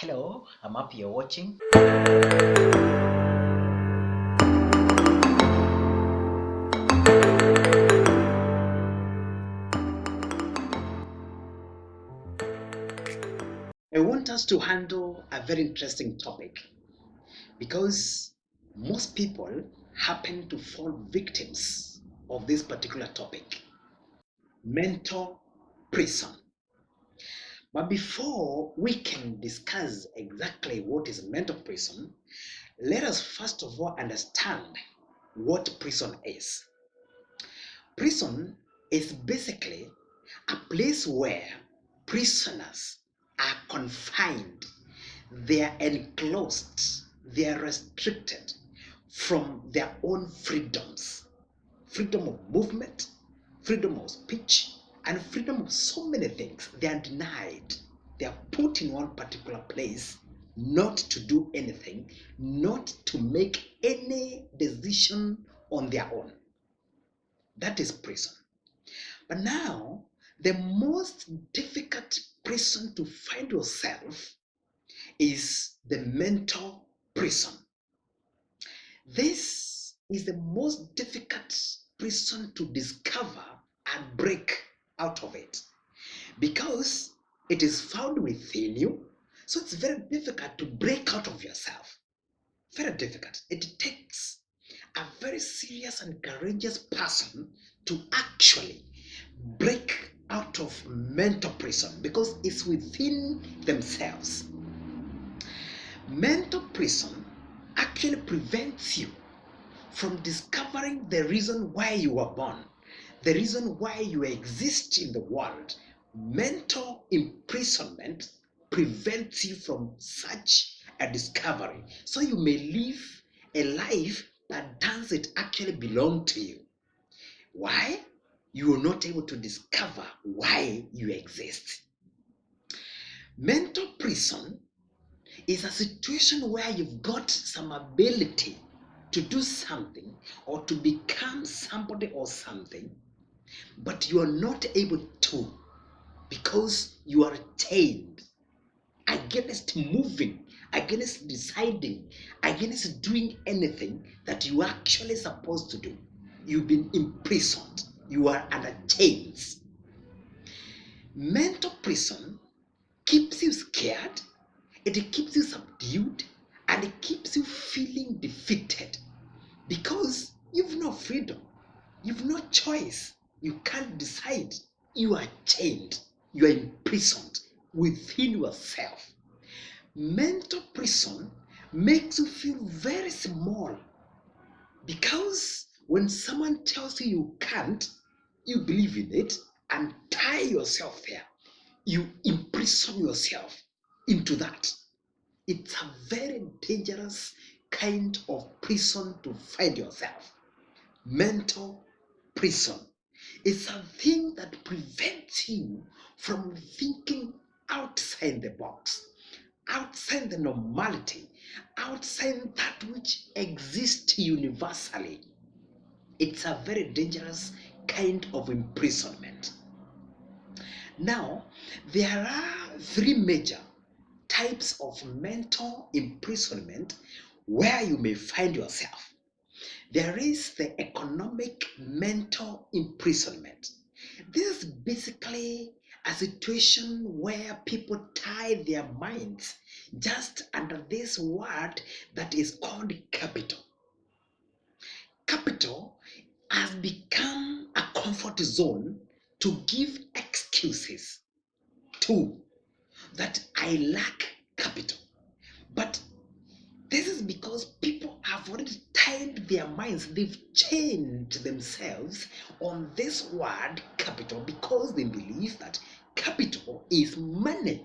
Hello, I'm happy you're watching. I want us to handle a very interesting topic because most people happen to fall victims of this particular topic, mental prison. But before we can discuss exactly what is mental prison, let us first of all understand what prison is. Prison is basically a place where prisoners are confined, they are enclosed, they are restricted from their own freedoms, freedom of movement, freedom of speech, and freedom of so many things. They are denied. They are put in one particular place, not to do anything, not to make any decision on their own. That is prison. But now, the most difficult prison to find yourself is the mental prison. This is the most difficult prison to discover and break out of it because it is found within you. So it's very difficult to break out of yourself. Very difficult. It takes a very serious and courageous person to actually break out of mental prison because it's within themselves. Mental prison actually prevents you from discovering the reason why you were born, the reason why you exist in the world. Mental imprisonment prevents you from such a discovery. So you may live a life that doesn't actually belong to you. Why? You are not able to discover why you exist. Mental prison is a situation where you've got some ability to do something or to become somebody or something, but you are not able to because you are chained against moving, against deciding, against doing anything that you are actually supposed to do. You've been imprisoned, you are under chains. Mental prison keeps you scared, it keeps you subdued, and it keeps you feeling defeated because you've no freedom, you've no choice, you can't decide. You are chained, you are imprisoned within yourself. Mental prison makes you feel very small because when someone tells you you can't, you believe in it and tie yourself there. You imprison yourself into that. It's a very dangerous kind of prison to find yourself. Mental prison. It's a thing that prevents you from thinking outside the box, outside the normality, outside that which exists universally. It's a very dangerous kind of imprisonment. Now, there are three major types of mental imprisonment where you may find yourself. There is the economic mental imprisonment. This is basically a situation where people tie their minds just under this word that is called capital. Capital has become a comfort zone to give excuses to that I lack capital. But this is because people have already tied their minds, they've chained themselves on this word capital because they believe that capital is money.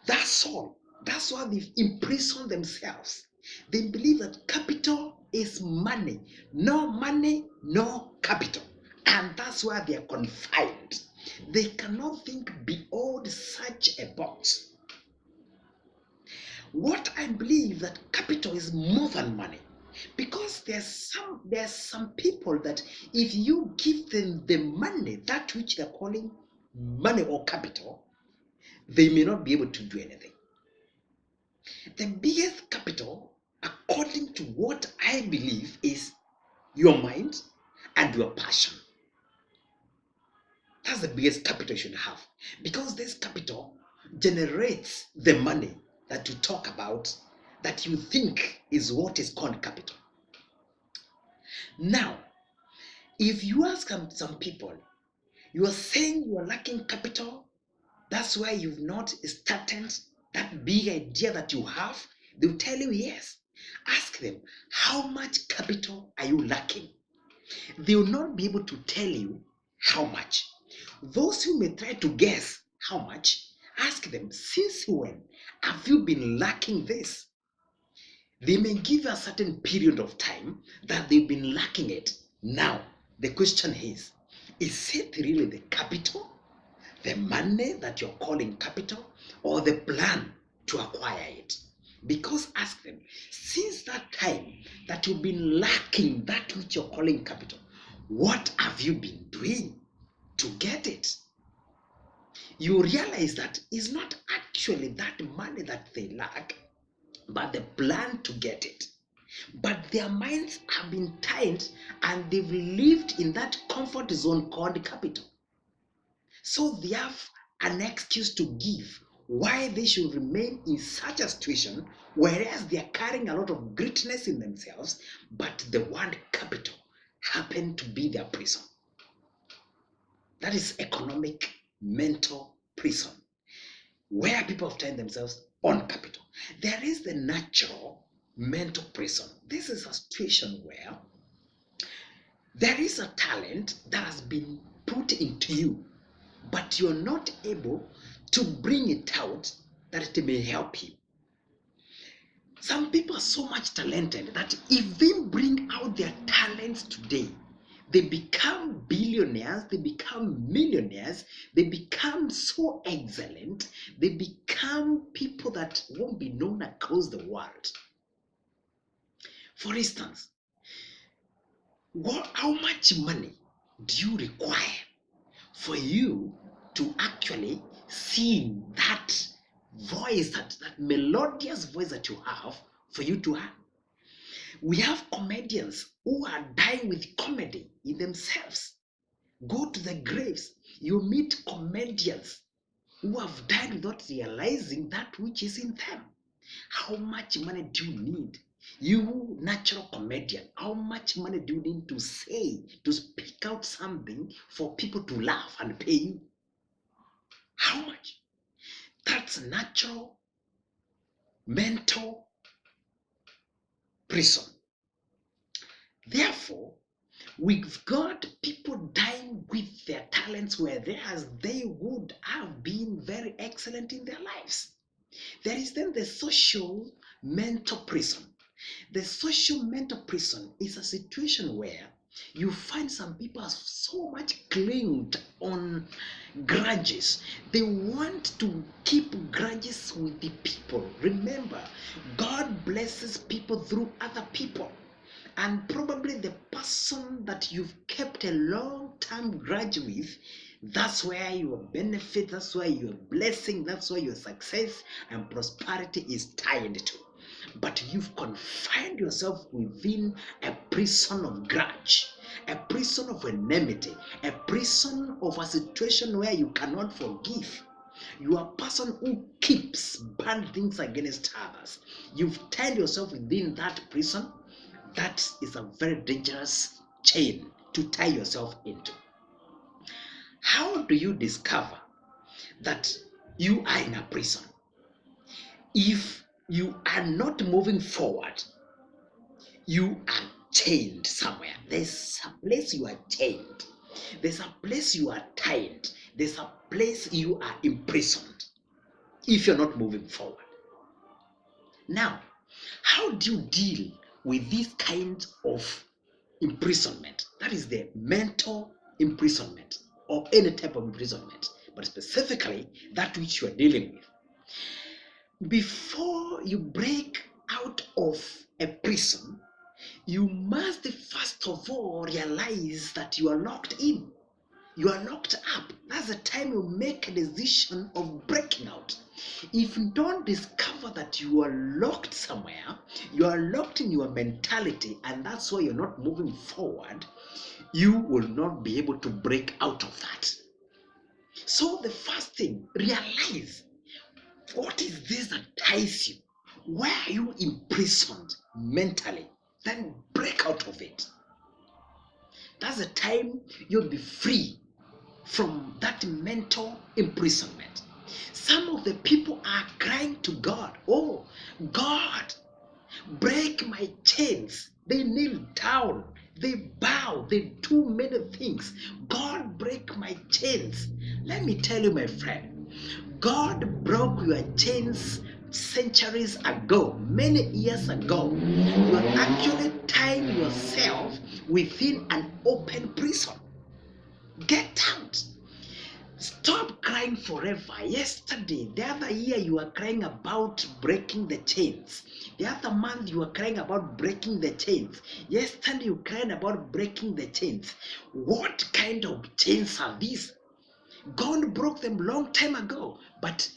That's all. That's why they've imprisoned themselves. They believe that capital is money. No money, no capital. And that's why they are confined. They cannot think beyond such a box. What I believe that capital is more than money. Because there's some people that if you give them the money, that which they're calling money or capital, they may not be able to do anything. The biggest capital, according to what I believe, is your mind and your passion. That's the biggest capital you should have, because this capital generates the money that you talk about, that you think is what is called capital. Now, if you ask some people, you are saying you are lacking capital, that's why you've not started that big idea that you have, they'll tell you yes. Ask them, how much capital are you lacking? They will not be able to tell you how much. Those who may try to guess how much, ask them, since when have you been lacking this? They may give a certain period of time that they've been lacking it. Now, the question is it really the capital, the money that you're calling capital, or the plan to acquire it? Because ask them, since that time that you've been lacking that which you're calling capital, what have you been doing to get it? You realize that it's not actually that money that they lack, but the plan to get it. But their minds have been tied and they've lived in that comfort zone called capital. So they have an excuse to give why they should remain in such a situation, whereas they are carrying a lot of greatness in themselves, but the word capital happened to be their prison. That is economic mental prison, where people have tied themselves on capital. There is the natural mental prison. This is a situation where there is a talent that has been put into you, but you're not able to bring it out that it may help you. Some people are so much talented that if they bring out their talents today, they become billionaires, they become millionaires, they become so excellent, they become people that won't be known across the world. For instance, how much money do you require for you to actually sing that voice, that melodious voice that you have, for you to have? We have comedians who are dying with comedy in themselves. Go to the graves, you meet comedians who have died without realizing that which is in them. How much money do you need? You natural comedian, how much money do you need to say, to speak out something for people to laugh and pay you? How much? That's natural mental prison. Therefore, we've got people dying with their talents, whereas they would have been very excellent in their lives. There is then the social mental prison. The social mental prison is a situation where you find some people are so much clinged on grudges. They want to keep grudges with the people. Remember, God blesses people through other people. And probably the person that you've kept a long-term grudge with, that's where your benefit, that's where your blessing, that's where your success and prosperity is tied to. But you've confined yourself within a prison of grudge, a prison of enmity, a prison of a situation where you cannot forgive. You are a person who keeps bad things against others. You've tied yourself within that prison. That is a very dangerous chain to tie yourself into. How do you discover that you are in a prison? If you are not moving forward, you are chained somewhere. There's a place you are chained. There's a place you are tied. There's a place you are imprisoned if you're not moving forward. Now, how do you deal with this kind of imprisonment? That is the mental imprisonment, or any type of imprisonment, but specifically that which you are dealing with. Before you break out of a prison, you must first of all realize that you are locked in. You are locked up. That's the time you make a decision of breaking out. If you don't discover that you are locked somewhere, you are locked in your mentality, and that's why you're not moving forward, you will not be able to break out of that. So the first thing, realize, what is this that ties you? Why are you imprisoned mentally? Then break out of it. That's the time you'll be free from that mental imprisonment. Some of the people are crying to God, oh, God, break my chains. They kneel down, they bow, they do many things. God, break my chains. Let me tell you, my friend, God broke your chains centuries ago, many years ago. You are actually tying yourself within an open prison. Get out. Stop crying forever. Yesterday, the other year, you were crying about breaking the chains. The other month, you were crying about breaking the chains. Yesterday, you were crying about breaking the chains. What kind of chains are these? God broke them long time ago, but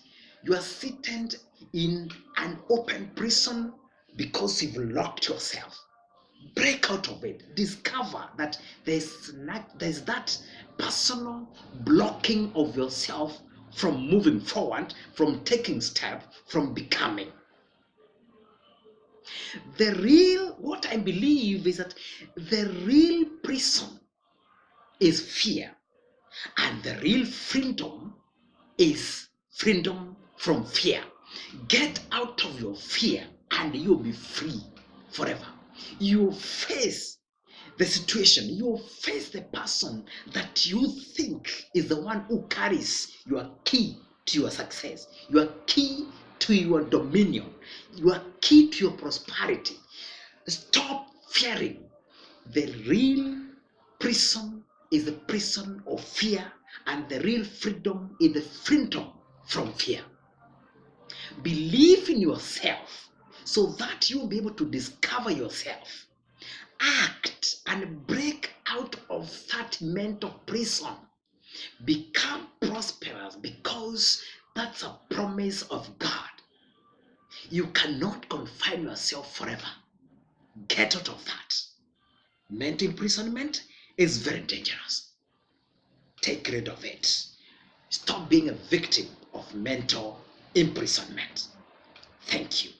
you are seated in an open prison because you've locked yourself. Break out of it. Discover that there's that personal blocking of yourself from moving forward, from taking steps, from becoming. What I believe is that the real prison is fear, and the real freedom is freedom from fear. Get out of your fear and you'll be free forever. You face the situation, you face the person that you think is the one who carries your key to your success, your key to your dominion, your key to your prosperity. Stop fearing. The real prison is the prison of fear, and the real freedom is the freedom from fear. Believe in yourself so that you'll be able to discover yourself. Act and break out of that mental prison. Become prosperous because that's a promise of God. You cannot confine yourself forever. Get out of that. Mental imprisonment is very dangerous. Take rid of it. Stop being a victim of mental imprisonment. Thank you.